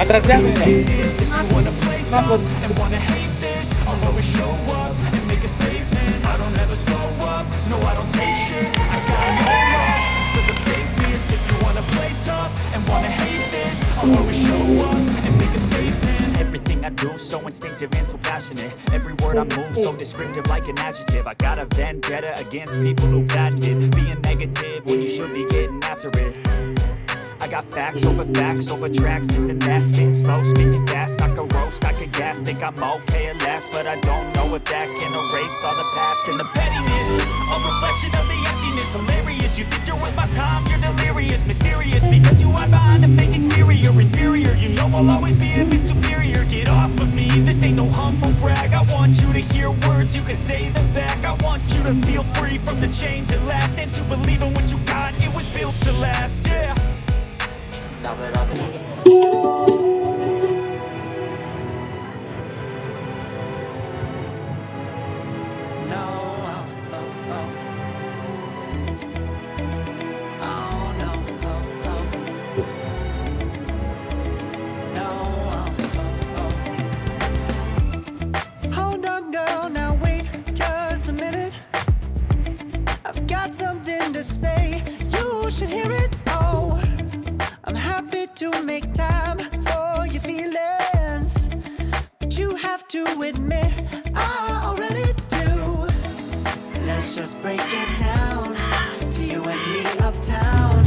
Attrazione. Nakot. Everything I do so instinctive and so passionate. Every word I move so descriptive like an adjective. I got a vendetta against people who patented being negative when you should be getting after it. I got facts over tracks. This and that, spitting slow, spitting fast. I could roast, I could gas, think I'm okay at last, but I don't know if that can erase all the past and the pettiness. A reflection of the emptiness, hilarious. You think you're worth my time, you're delirious, mysterious, because you hide behind a fake exterior. Inferior, you know I'll always be a bit superior. Get off of me, this ain't no humble brag. I want you to hear words, you can say them back. I want you to feel free from the chains at last, and to believe in what you got, it was built to last, yeah. Now that I've Hold on, girl, now wait just a minute. I've got something to say, you should hear it. Oh, I'm happy to make time for your feelings, but you have to admit I already do. Let's just break it down to you and me uptown,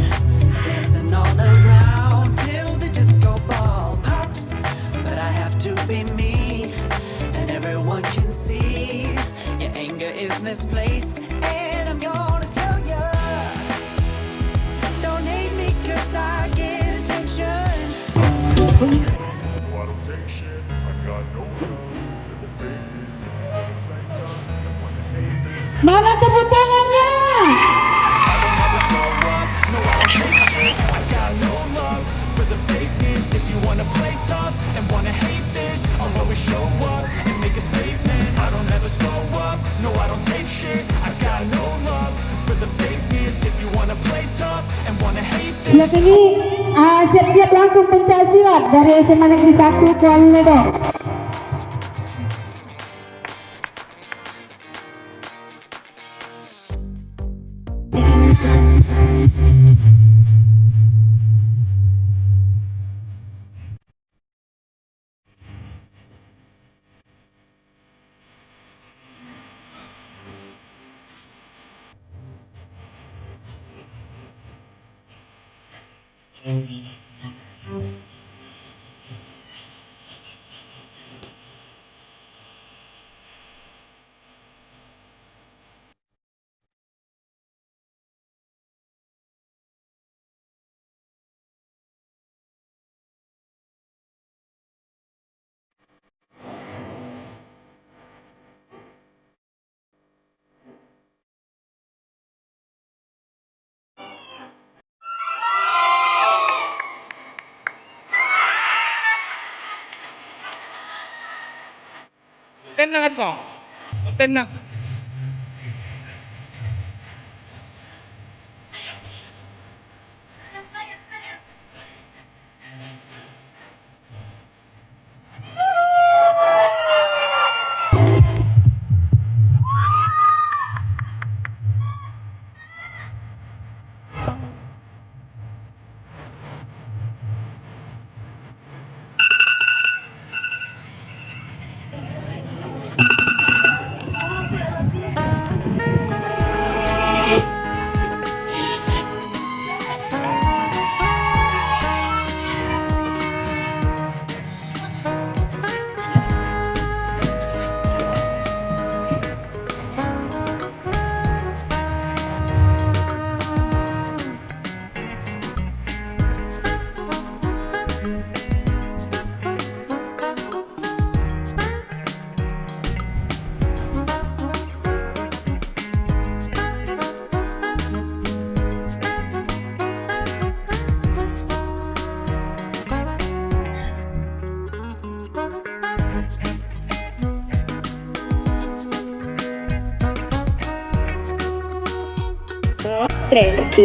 dancing all around till the disco ball pops. But I have to be me, and everyone can see your anger is misplaced, and I'm gonna tell ya, don't hate me 'cause I get attention. No, I don't take shit. I got no love for the fakeness. If you wanna play tough and wanna hate this, Mana tepuk tangannya? I don't ever slow up, no I don't take shit. I got no love for the fakeness. If you wanna play tough and wanna hate this, I'll always show up and make a statement. I don't ever slow up, no I don't take shit. I got no love for the fakeness. If you wanna play tough and wanna hate this. Siap ini, siap-siap langsung pencak silat dari SMA Negeri 1 Kuala Lumpur. Tenang ato. Tenang. Tres, aquí,